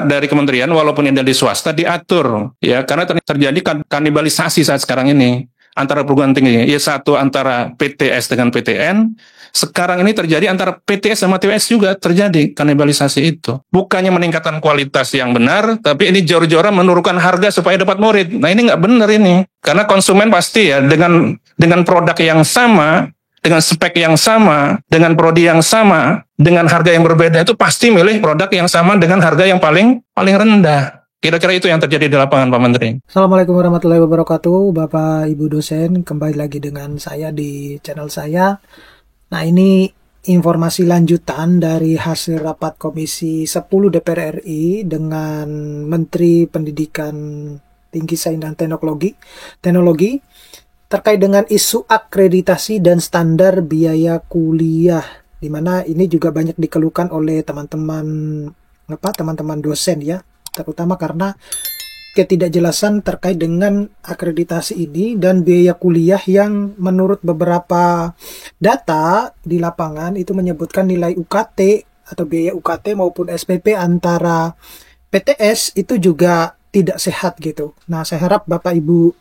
dari kementerian walaupun ini dari swasta diatur ya, karena terjadi kanibalisasi saat sekarang ini antara perguruan tinggi. Ya, satu antara PTS dengan PTN. Sekarang ini terjadi antara PTS sama TWS juga terjadi kanibalisasi itu. Bukannya meningkatkan kualitas yang benar, tapi ini jor-joran menurunkan harga supaya dapat murid. Nah, ini nggak benar ini. Karena konsumen pasti ya dengan produk yang sama, dengan spek yang sama, dengan prodi yang sama, dengan harga yang berbeda, itu pasti milih produk yang sama dengan harga yang paling rendah. Kira-kira itu yang terjadi di lapangan, Pak Menteri. Assalamualaikum warahmatullahi wabarakatuh, Bapak Ibu dosen, kembali lagi dengan saya di channel saya. Nah, ini informasi lanjutan dari hasil rapat Komisi 10 DPR RI dengan Menteri Pendidikan Tinggi Sains dan Teknologi terkait dengan isu akreditasi dan standar biaya kuliah, di mana ini juga banyak dikeluhkan oleh teman-teman dosen ya, terutama karena ketidakjelasan terkait dengan akreditasi ini dan biaya kuliah yang menurut beberapa data di lapangan itu menyebutkan nilai UKT atau biaya UKT maupun SPP antara PTS itu juga tidak sehat gitu. Nah, saya harap Bapak Ibu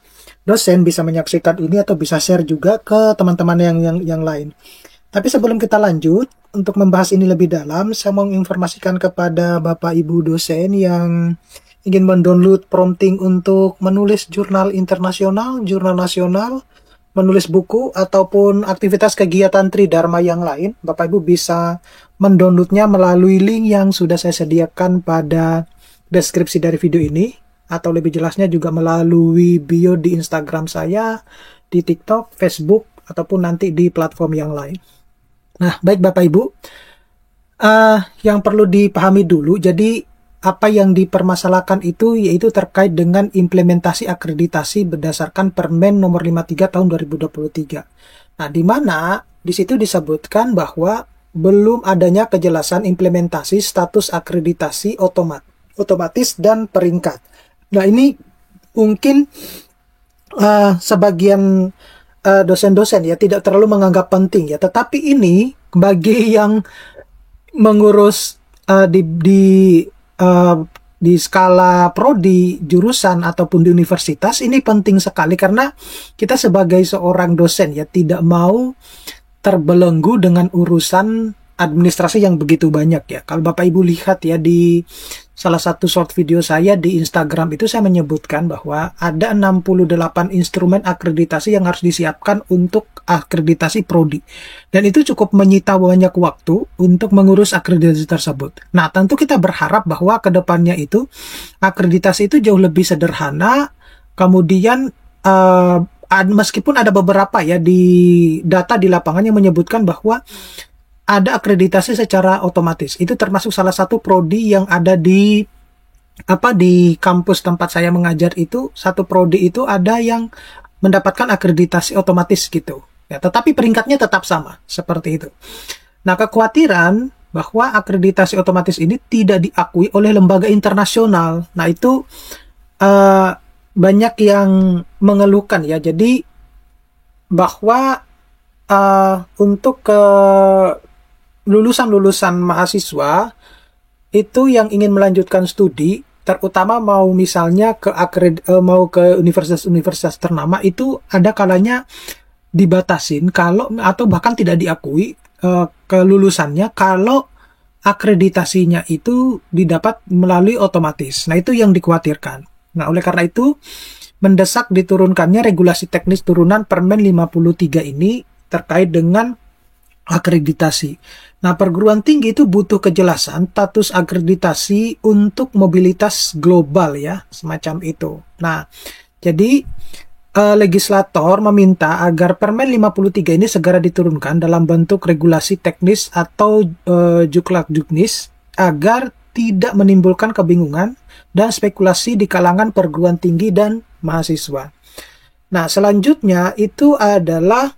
dosen bisa menyaksikan ini atau bisa share juga ke teman-teman yang lain. Tapi sebelum kita lanjut untuk membahas ini lebih dalam, saya mau menginformasikan kepada Bapak Ibu dosen yang ingin mendownload prompting untuk menulis jurnal internasional, jurnal nasional, menulis buku, ataupun aktivitas kegiatan Tridharma yang lain, Bapak Ibu bisa mendownloadnya melalui link yang sudah saya sediakan pada deskripsi dari video ini, atau lebih jelasnya juga melalui bio di Instagram saya, di TikTok, Facebook, ataupun nanti di platform yang lain. Nah, baik Bapak Ibu, yang perlu dipahami dulu, jadi apa yang dipermasalahkan itu yaitu terkait dengan implementasi akreditasi berdasarkan Permen nomor 53 tahun 2023. Nah, di mana di situ disebutkan bahwa belum adanya kejelasan implementasi status akreditasi otomatis dan peringkat. Nah, ini mungkin sebagian dosen-dosen ya tidak terlalu menganggap penting ya, tetapi ini bagi yang mengurus di skala prodi, jurusan ataupun di universitas, ini penting sekali karena kita sebagai seorang dosen ya tidak mau terbelenggu dengan urusan administrasi yang begitu banyak ya. Kalau Bapak Ibu lihat ya di salah satu short video saya di Instagram itu saya menyebutkan bahwa ada 68 instrumen akreditasi yang harus disiapkan untuk akreditasi prodi. Dan itu cukup menyita banyak waktu untuk mengurus akreditasi tersebut. Nah, tentu kita berharap bahwa ke depannya itu akreditasi itu jauh lebih sederhana. Kemudian meskipun ada beberapa ya di data di lapangan yang menyebutkan bahwa ada akreditasi secara otomatis. Itu termasuk salah satu prodi yang ada di kampus tempat saya mengajar itu, satu prodi itu ada yang mendapatkan akreditasi otomatis gitu. Ya, tetapi peringkatnya tetap sama, seperti itu. Nah, kekhawatiran bahwa akreditasi otomatis ini tidak diakui oleh lembaga internasional. Nah, itu banyak yang mengeluhkan ya. Jadi bahwa untuk lulusan mahasiswa itu yang ingin melanjutkan studi, terutama mau misalnya mau ke universitas-universitas ternama, itu ada kalanya dibatasin kalau atau bahkan tidak diakui kelulusannya kalau akreditasinya itu didapat melalui otomatis. Nah, itu yang dikhawatirkan. Nah, oleh karena itu mendesak diturunkannya regulasi teknis turunan Permen 53 ini terkait dengan akreditasi. Nah, perguruan tinggi itu butuh kejelasan status akreditasi untuk mobilitas global ya, semacam itu. Nah, jadi legislator meminta agar Permen 53 ini segera diturunkan dalam bentuk regulasi teknis atau juklak-juknis agar tidak menimbulkan kebingungan dan spekulasi di kalangan perguruan tinggi dan mahasiswa. Nah, selanjutnya itu adalah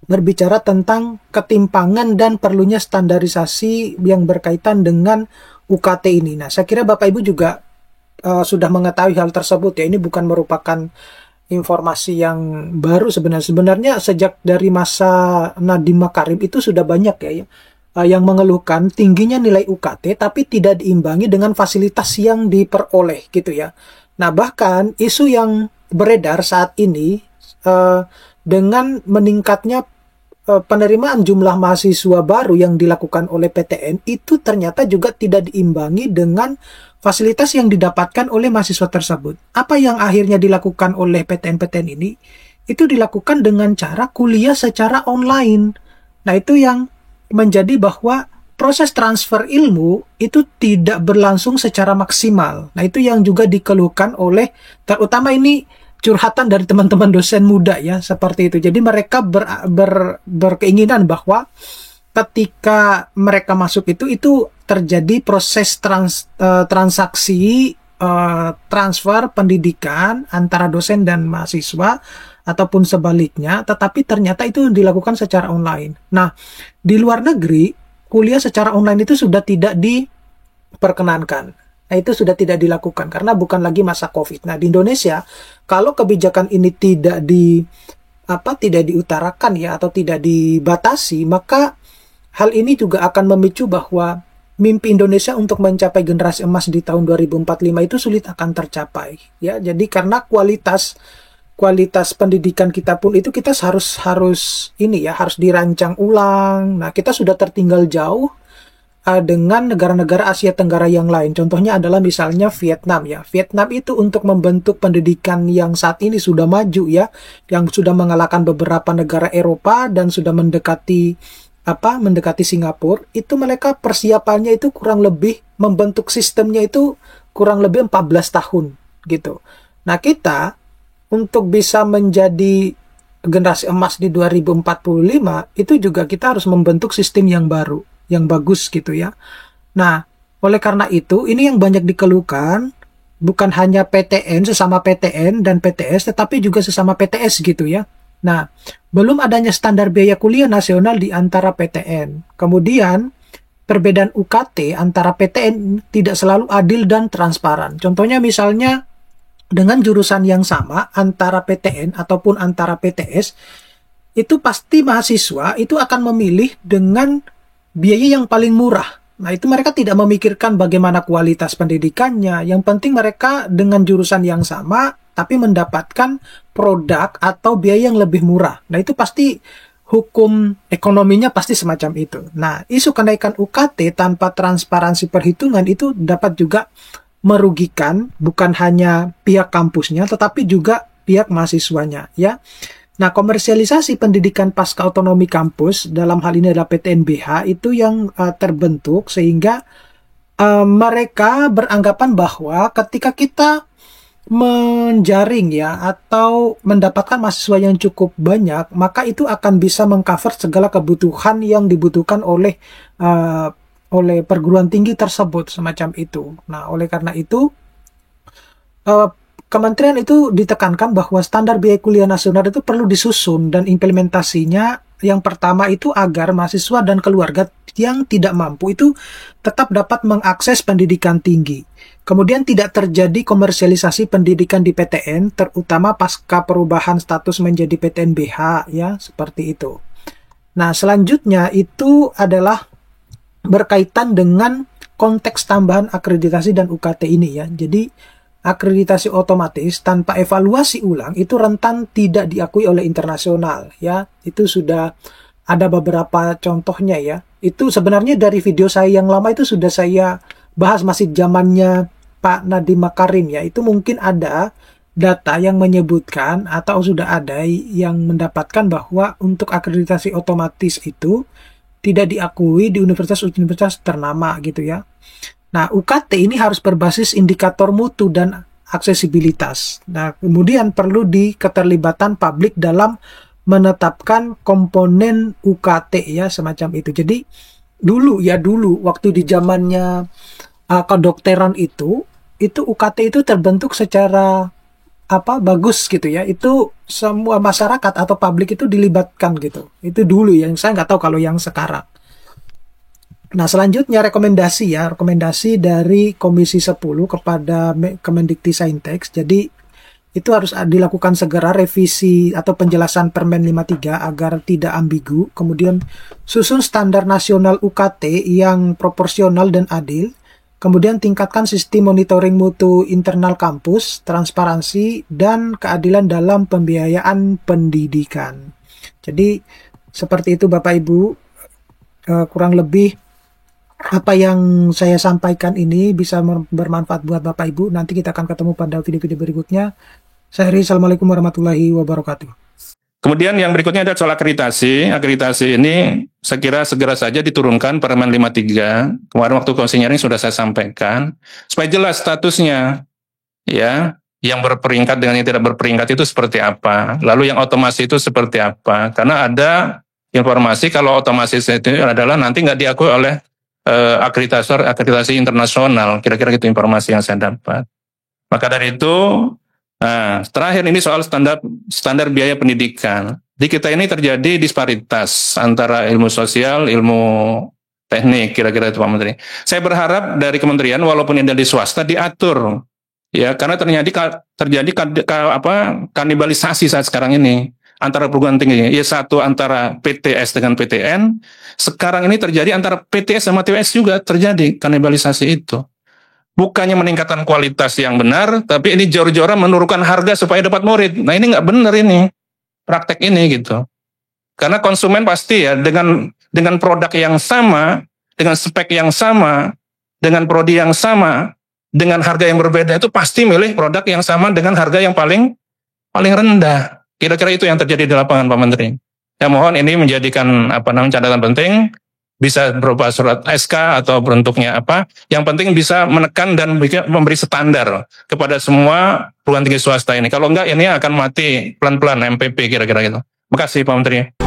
berbicara tentang ketimpangan dan perlunya standarisasi yang berkaitan dengan UKT ini. Nah, saya kira Bapak Ibu juga sudah mengetahui hal tersebut ya. Ini bukan merupakan informasi yang baru sebenarnya. Sebenarnya sejak dari masa Nadiem Makarim itu sudah banyak ya yang mengeluhkan tingginya nilai UKT tapi tidak diimbangi dengan fasilitas yang diperoleh gitu ya. Nah, bahkan isu yang beredar saat ini dengan meningkatnya penerimaan jumlah mahasiswa baru yang dilakukan oleh PTN itu ternyata juga tidak diimbangi dengan fasilitas yang didapatkan oleh mahasiswa tersebut. Apa yang akhirnya dilakukan oleh PTN-PTN ini? Itu dilakukan dengan cara kuliah secara online. Nah, itu yang menjadi bahwa proses transfer ilmu itu tidak berlangsung secara maksimal. Nah, itu yang juga dikeluhkan oleh, terutama ini curhatan dari teman-teman dosen muda ya, seperti itu. Jadi mereka berkeinginan bahwa ketika mereka masuk itu terjadi proses transaksi transfer pendidikan antara dosen dan mahasiswa ataupun sebaliknya, tetapi ternyata itu dilakukan secara online. Nah, di luar negeri, kuliah secara online itu sudah tidak diperkenankan. Nah, itu sudah tidak dilakukan karena bukan lagi masa COVID. Nah, di Indonesia, kalau kebijakan ini tidak diutarakan ya atau tidak dibatasi, maka hal ini juga akan memicu bahwa mimpi Indonesia untuk mencapai generasi emas di tahun 2045 itu sulit akan tercapai. Ya, jadi karena kualitas pendidikan kita pun itu kita harus dirancang ulang. Nah, kita sudah tertinggal jauh dengan negara-negara Asia Tenggara yang lain. Contohnya adalah misalnya Vietnam ya. Vietnam itu untuk membentuk pendidikan yang saat ini sudah maju ya, yang sudah mengalahkan beberapa negara Eropa dan sudah mendekati Singapura, itu mereka persiapannya itu kurang lebih membentuk sistemnya itu kurang lebih 14 tahun gitu. Nah, kita untuk bisa menjadi generasi emas di 2045 itu juga kita harus membentuk sistem yang baru, yang bagus gitu ya. Nah, oleh karena itu ini yang banyak dikeluhkan bukan hanya PTN, sesama PTN dan PTS, tetapi juga sesama PTS gitu ya. Nah, belum adanya standar biaya kuliah nasional di antara PTN. Kemudian perbedaan UKT antara PTN tidak selalu adil dan transparan. Contohnya misalnya dengan jurusan yang sama antara PTN ataupun antara PTS, itu pasti mahasiswa itu akan memilih dengan biaya yang paling murah. Nah, itu mereka tidak memikirkan bagaimana kualitas pendidikannya. Yang penting mereka dengan jurusan yang sama, tapi mendapatkan produk atau biaya yang lebih murah. Nah, itu pasti hukum ekonominya pasti semacam itu. Nah, isu kenaikan UKT tanpa transparansi perhitungan itu dapat juga merugikan bukan hanya pihak kampusnya tetapi juga pihak mahasiswanya ya. Nah, komersialisasi pendidikan pasca otonomi kampus dalam hal ini adalah PTNBH itu yang terbentuk sehingga mereka beranggapan bahwa ketika kita menjaring ya atau mendapatkan mahasiswa yang cukup banyak, maka itu akan bisa mengcover segala kebutuhan yang dibutuhkan oleh perguruan tinggi tersebut semacam itu. Nah, oleh karena itu kementerian itu ditekankan bahwa standar biaya kuliah nasional itu perlu disusun dan implementasinya yang pertama itu agar mahasiswa dan keluarga yang tidak mampu itu tetap dapat mengakses pendidikan tinggi. Kemudian tidak terjadi komersialisasi pendidikan di PTN, terutama pasca perubahan status menjadi PTNBH ya, seperti itu. Nah, selanjutnya itu adalah berkaitan dengan konteks tambahan akreditasi dan UKT ini ya. Jadi akreditasi otomatis tanpa evaluasi ulang itu rentan tidak diakui oleh internasional ya. Itu sudah ada beberapa contohnya ya. Itu sebenarnya dari video saya yang lama itu sudah saya bahas masih zamannya Pak Nadiem Makarim ya. Itu mungkin ada data yang menyebutkan atau sudah ada yang mendapatkan bahwa untuk akreditasi otomatis itu tidak diakui di universitas-universitas ternama gitu ya. Nah, UKT ini harus berbasis indikator mutu dan aksesibilitas. Nah, kemudian perlu keterlibatan publik dalam menetapkan komponen UKT ya, semacam itu. Jadi dulu waktu di zamannya kedokteran itu UKT itu terbentuk secara bagus gitu ya. Itu semua masyarakat atau publik itu dilibatkan gitu. Itu dulu yang saya nggak tahu kalau yang sekarang. Nah, selanjutnya rekomendasi dari Komisi 10 kepada Kemendikti Saintek. Jadi itu harus dilakukan segera revisi atau penjelasan Permen 53 agar tidak ambigu. Kemudian susun standar nasional UKT yang proporsional dan adil. Kemudian tingkatkan sistem monitoring mutu internal kampus, transparansi, dan keadilan dalam pembiayaan pendidikan. Jadi seperti itu Bapak Ibu, kurang lebih apa yang saya sampaikan ini bisa bermanfaat buat Bapak Ibu. Nanti kita akan ketemu pada video-video berikutnya. Saya Heri, Assalamualaikum warahmatullahi wabarakatuh. Kemudian yang berikutnya ada soal akreditasi. Akreditasi ini saya kira segera saja diturunkan Permen 53. Kemarin waktu konsinyering sudah saya sampaikan. Supaya jelas statusnya, ya, yang berperingkat dengan yang tidak berperingkat itu seperti apa. Lalu yang otomasi itu seperti apa. Karena ada informasi kalau otomasi itu adalah nanti nggak diakui oleh akreditasi internasional. Kira-kira itu informasi yang saya dapat. Maka dari itu, nah, terakhir ini soal standar biaya pendidikan. Di kita ini terjadi disparitas antara ilmu sosial, ilmu teknik, kira-kira itu Pak Menteri. Saya berharap dari kementerian, walaupun ini dari swasta, diatur, ya, karena terjadi kanibalisasi saat sekarang ini antara perguruan tinggi. Ya, satu antara PTS dengan PTN. Sekarang ini terjadi antara PTS sama TWS juga terjadi kanibalisasi itu. Bukannya meningkatkan kualitas yang benar, tapi ini jor-joran menurunkan harga supaya dapat murid. Nah ini nggak benar ini, praktek ini gitu. Karena konsumen pasti ya dengan produk yang sama, dengan spek yang sama, dengan prodi yang sama, dengan harga yang berbeda itu pasti milih produk yang sama dengan harga yang paling rendah. Kira-kira itu yang terjadi di lapangan Pak Menteri. Ya mohon ini menjadikan catatan penting. Bisa berupa surat SK atau bentuknya apa. Yang penting bisa menekan dan memberi standar kepada semua perguruan tinggi swasta ini. Kalau enggak ini akan mati pelan-pelan MPP kira-kira gitu. Terima kasih Pak Menteri.